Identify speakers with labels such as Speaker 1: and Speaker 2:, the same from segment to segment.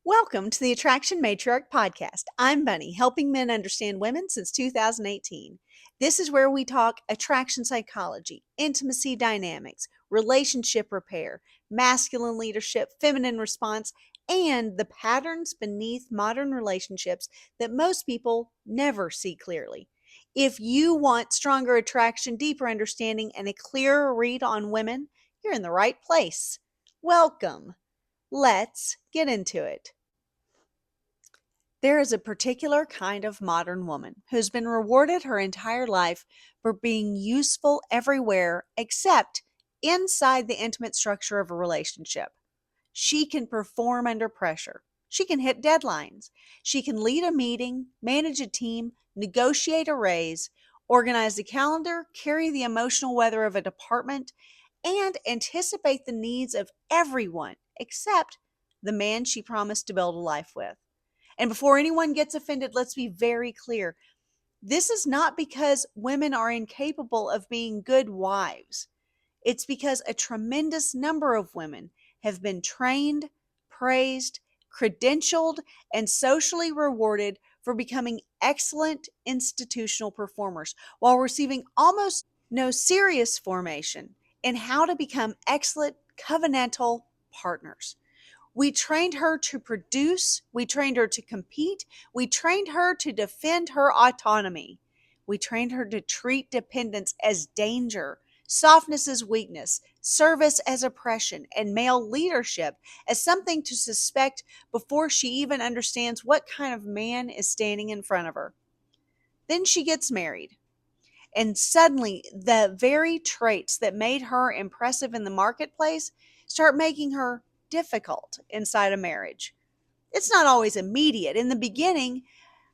Speaker 1: Welcome to the Attraction Matriarch podcast. I'm Bunny, helping men understand women since 2018. This is where we talk attraction psychology, intimacy dynamics, relationship repair, masculine leadership, feminine response, and the patterns beneath modern relationships that most people never see clearly. If you want stronger attraction, deeper understanding, and a clearer read on women, you're in the right place. Welcome. Let's get into it. There is a particular kind of modern woman who's been rewarded her entire life for being useful everywhere except inside the intimate structure of a relationship. She can perform under pressure. She can hit deadlines. She can lead a meeting, manage a team, negotiate a raise, organize the calendar, carry the emotional weather of a department, and anticipate the needs of everyone except the man she promised to build a life with. And before anyone gets offended, let's be very clear. This is not because women are incapable of being good wives. It's because a tremendous number of women have been trained, praised, credentialed, and socially rewarded for becoming excellent institutional performers while receiving almost no serious formation in how to become excellent covenantal partners. We trained her to produce. We trained her to compete. We trained her to defend her autonomy. We trained her to treat dependence as danger, softness as weakness, service as oppression, and male leadership as something to suspect before she even understands what kind of man is standing in front of her. Then she gets married. And suddenly, the very traits that made her impressive in the marketplace start making her difficult inside a marriage. It's not always immediate. In the beginning,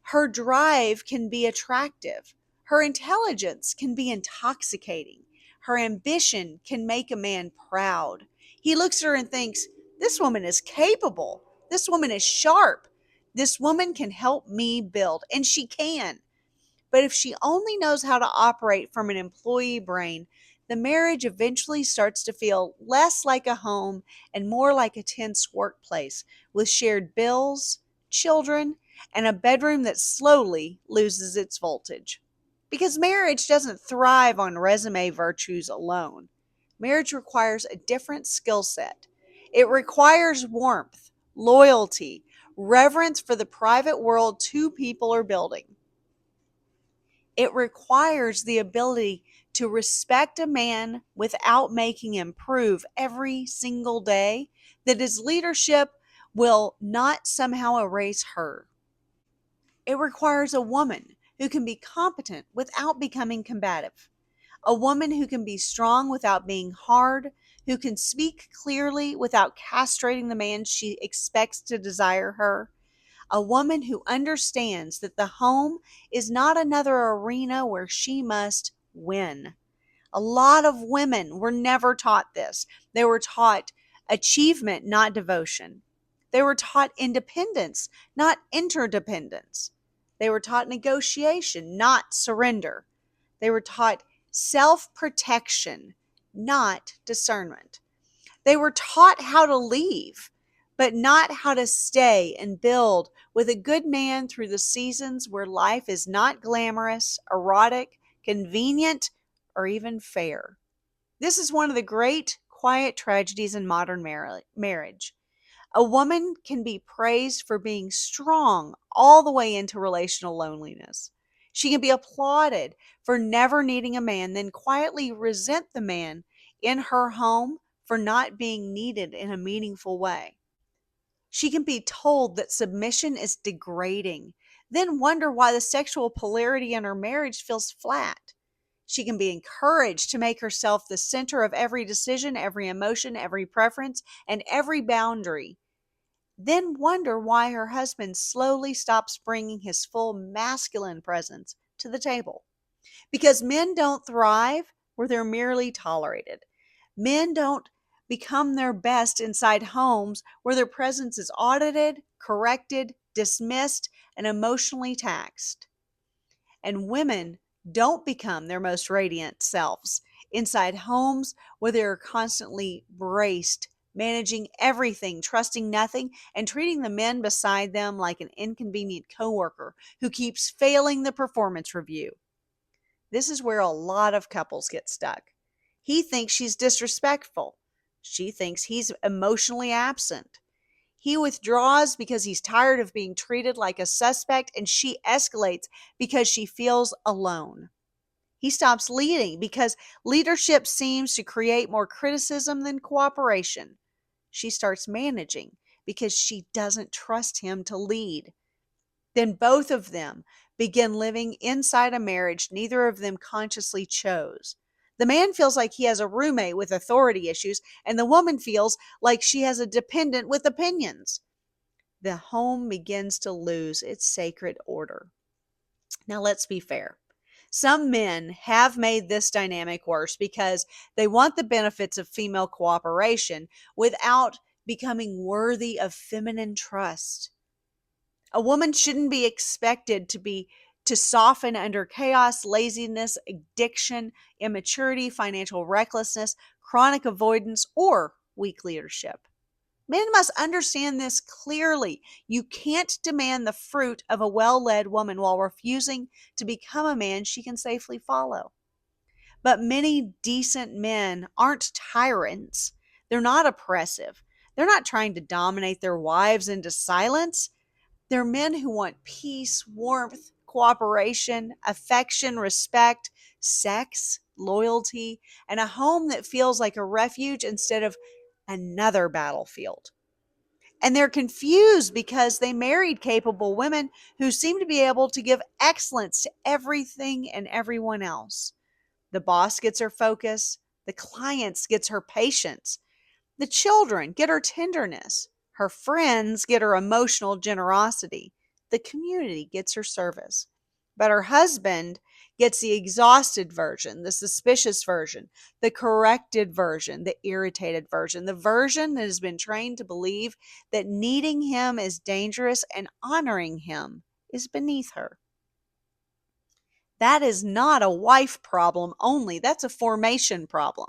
Speaker 1: her drive can be attractive. Her intelligence can be intoxicating. Her ambition can make a man proud. He looks at her and thinks, this woman is capable. This woman is sharp. This woman can help me build. And she can. But if she only knows how to operate from an employee brain, the marriage eventually starts to feel less like a home and more like a tense workplace with shared bills, children, and a bedroom that slowly loses its voltage. Because marriage doesn't thrive on resume virtues alone. Marriage requires a different skill set. It requires warmth, loyalty, reverence for the private world two people are building. It requires the ability to respect a man without making him prove every single day that his leadership will not somehow erase her. It requires a woman who can be competent without becoming combative, a woman who can be strong without being hard, who can speak clearly without castrating the man she expects to desire her, a woman who understands that the home is not another arena where she must win. A lot of women were never taught this. They were taught achievement, not devotion. They were taught independence, not interdependence. They were taught negotiation, not surrender. They were taught self-protection, not discernment. They were taught how to leave, but not how to stay and build with a good man through the seasons where life is not glamorous, erotic, convenient, or even fair. This is one of the great quiet tragedies in modern marriage. A woman can be praised for being strong all the way into relational loneliness. She can be applauded for never needing a man, then quietly resent the man in her home for not being needed in a meaningful way. She can be told that submission is degrading, then wonder why the sexual polarity in her marriage feels flat. She can be encouraged to make herself the center of every decision, every emotion, every preference, and every boundary, then wonder why her husband slowly stops bringing his full masculine presence to the table. Because men don't thrive where they're merely tolerated. Men don't become their best inside homes where their presence is audited, corrected, dismissed, and emotionally taxed. And women don't become their most radiant selves inside homes where they're constantly braced, managing everything, trusting nothing, and treating the men beside them like an inconvenient coworker who keeps failing the performance review. This is where a lot of couples get stuck. He thinks she's disrespectful. She thinks he's emotionally absent. He withdraws because he's tired of being treated like a suspect, and she escalates because she feels alone. He stops leading because leadership seems to create more criticism than cooperation. She starts managing because she doesn't trust him to lead. Then both of them begin living inside a marriage neither of them consciously chose. The man feels like he has a roommate with authority issues, and the woman feels like she has a dependent with opinions. The home begins to lose its sacred order. Now, let's be fair. Some men have made this dynamic worse because they want the benefits of female cooperation without becoming worthy of feminine trust. A woman shouldn't be expected to soften under chaos, laziness, addiction, immaturity, financial recklessness, chronic avoidance, or weak leadership. Men must understand this clearly. You can't demand the fruit of a well-led woman while refusing to become a man she can safely follow. But many decent men aren't tyrants. They're not oppressive. They're not trying to dominate their wives into silence. They're men who want peace, warmth, cooperation, affection, respect, sex, loyalty, and a home that feels like a refuge instead of another battlefield. And they're confused because they married capable women who seem to be able to give excellence to everything and everyone else. The boss gets her focus, the clients gets her patience, the children get her tenderness. Her friends get her emotional generosity. The community gets her service. But her husband gets the exhausted version, the suspicious version, the corrected version, the irritated version, the version that has been trained to believe that needing him is dangerous and honoring him is beneath her. That is not a wife problem only, that's a formation problem.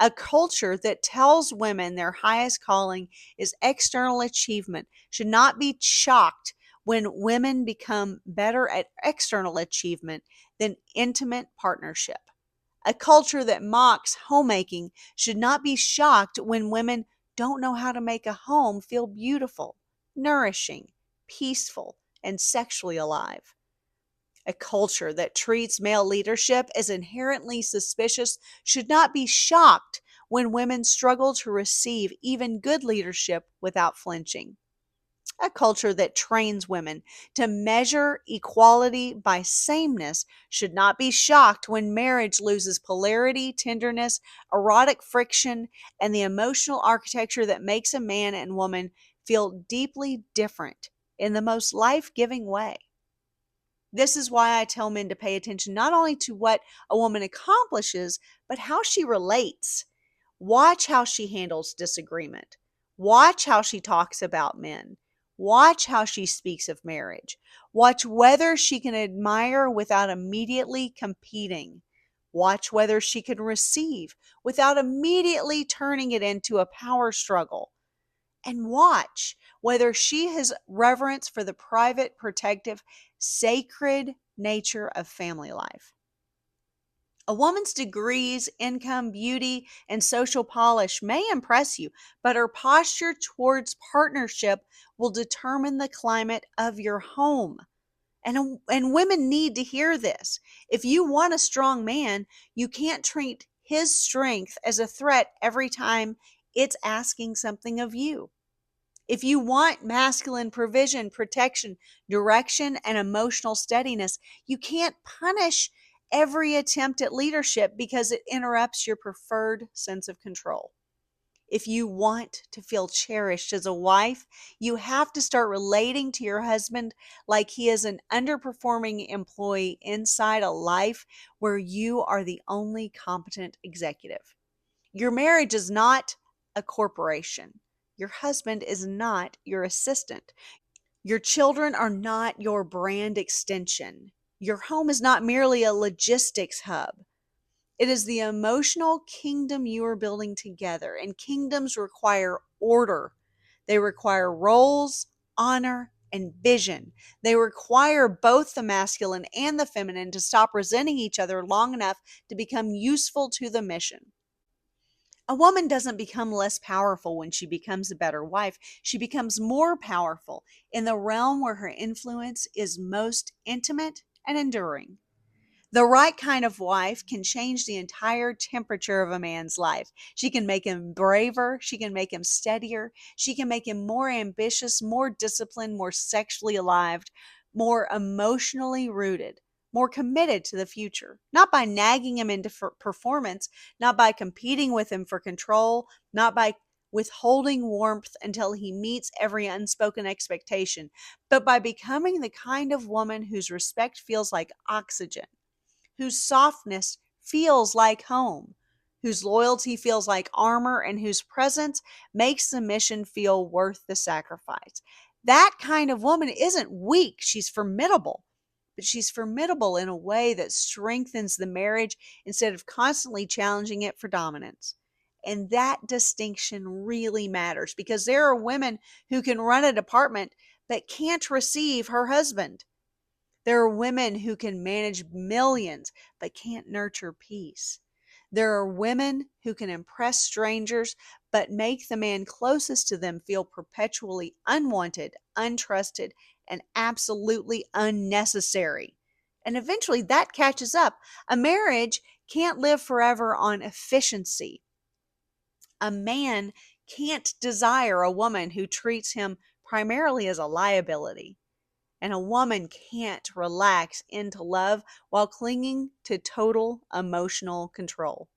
Speaker 1: A culture that tells women their highest calling is external achievement should not be shocked when women become better at external achievement than intimate partnership. A culture that mocks homemaking should not be shocked when women don't know how to make a home feel beautiful, nourishing, peaceful, and sexually alive. A culture that treats male leadership as inherently suspicious should not be shocked when women struggle to receive even good leadership without flinching. A culture that trains women to measure equality by sameness should not be shocked when marriage loses polarity, tenderness, erotic friction, and the emotional architecture that makes a man and woman feel deeply different in the most life giving way. This is why I tell men to pay attention not only to what a woman accomplishes, but how she relates. Watch how she handles disagreement. Watch how she talks about men. Watch how she speaks of marriage. Watch whether she can admire without immediately competing. Watch whether she can receive without immediately turning it into a power struggle. And watch whether she has reverence for the private, protective, sacred nature of family life. A woman's degrees, income, beauty, and social polish may impress you, but her posture towards partnership will determine the climate of your home. And women need to hear this. If you want a strong man, you can't treat his strength as a threat every time it's asking something of you. If you want masculine provision, protection, direction, and emotional steadiness, you can't punish every attempt at leadership because it interrupts your preferred sense of control. If you want to feel cherished as a wife, you have to start relating to your husband like he is an underperforming employee inside a life where you are the only competent executive. Your marriage is not a corporation. Your husband is not your assistant. Your children are not your brand extension. Your home is not merely a logistics hub. It is the emotional kingdom you are building together, and kingdoms require order. They require roles, honor, and vision. They require both the masculine and the feminine to stop resenting each other long enough to become useful to the mission. A woman doesn't become less powerful when she becomes a better wife. She becomes more powerful in the realm where her influence is most intimate and enduring. The right kind of wife can change the entire temperature of a man's life. She can make him braver. She can make him steadier. She can make him more ambitious, more disciplined, more sexually alive, more emotionally rooted, more committed to the future. Not by nagging him into performance, not by competing with him for control, not by withholding warmth until he meets every unspoken expectation, but by becoming the kind of woman whose respect feels like oxygen, whose softness feels like home, whose loyalty feels like armor, and whose presence makes the mission feel worth the sacrifice. That kind of woman isn't weak, she's formidable. But she's formidable in a way that strengthens the marriage instead of constantly challenging it for dominance. And that distinction really matters because there are women who can run a department but can't receive her husband. There are women who can manage millions but can't nurture peace. There are women who can impress strangers but make the man closest to them feel perpetually unwanted, untrusted, and absolutely unnecessary. And eventually that catches up. A marriage can't live forever on efficiency. A man can't desire a woman who treats him primarily as a liability. And a woman can't relax into love while clinging to total emotional control.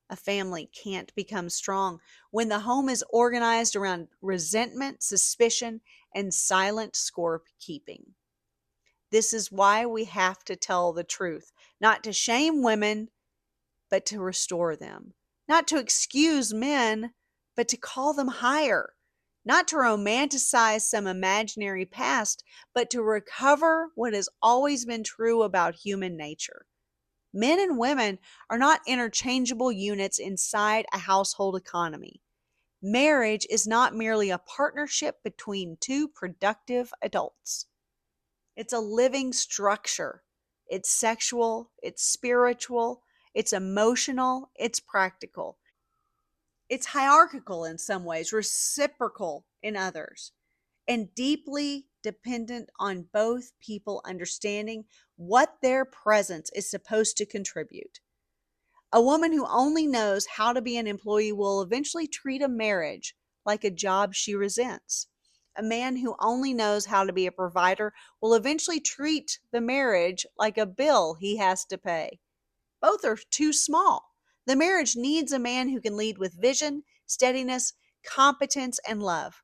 Speaker 1: A family can't become strong when the home is organized around resentment, suspicion, and silent score keeping. This is why we have to tell the truth, not to shame women, but to restore them, not to excuse men, but to call them higher, not to romanticize some imaginary past, but to recover what has always been true about human nature. Men and women are not interchangeable units inside a household economy. Marriage is not merely a partnership between two productive adults. It's a living structure. It's sexual, it's spiritual, it's emotional, it's practical. It's hierarchical in some ways, reciprocal in others, and deeply dependent on both people understanding what their presence is supposed to contribute. A woman who only knows how to be an employee will eventually treat a marriage like a job she resents. A man who only knows how to be a provider will eventually treat the marriage like a bill he has to pay. Both are too small. The marriage needs a man who can lead with vision, steadiness, competence, and love.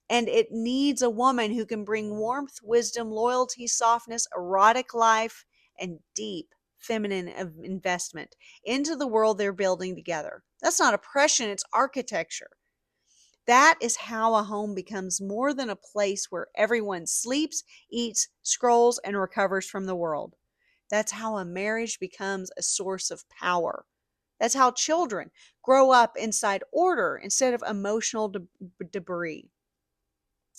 Speaker 1: And it needs a woman who can bring warmth, wisdom, loyalty, softness, erotic life, and deep feminine investment into the world they're building together. That's not oppression, it's architecture. That is how a home becomes more than a place where everyone sleeps, eats, scrolls, and recovers from the world. That's how a marriage becomes a source of power. That's how children grow up inside order instead of emotional debris.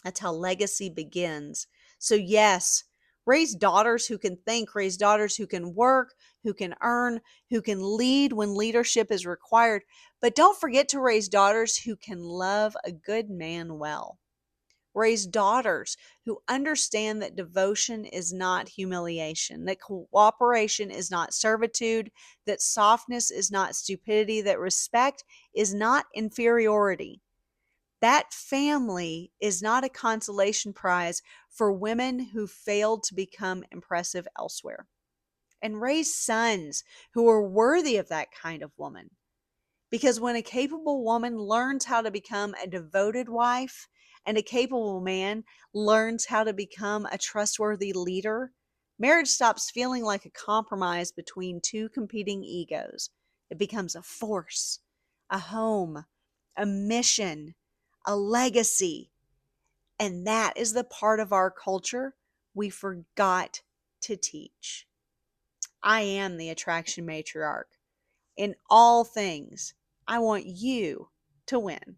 Speaker 1: That's how legacy begins. So, yes, raise daughters who can think, raise daughters who can work, who can earn, who can lead when leadership is required. But don't forget to raise daughters who can love a good man well. Raise daughters who understand that devotion is not humiliation, that cooperation is not servitude, that softness is not stupidity, that respect is not inferiority. That family is not a consolation prize for women who failed to become impressive elsewhere. And raise sons who are worthy of that kind of woman. Because when a capable woman learns how to become a devoted wife and a capable man learns how to become a trustworthy leader, marriage stops feeling like a compromise between two competing egos. It becomes a force, a home, a mission, a legacy. And that is the part of our culture we forgot to teach. I am the Attraction Matriarch. In all things, I want you to win.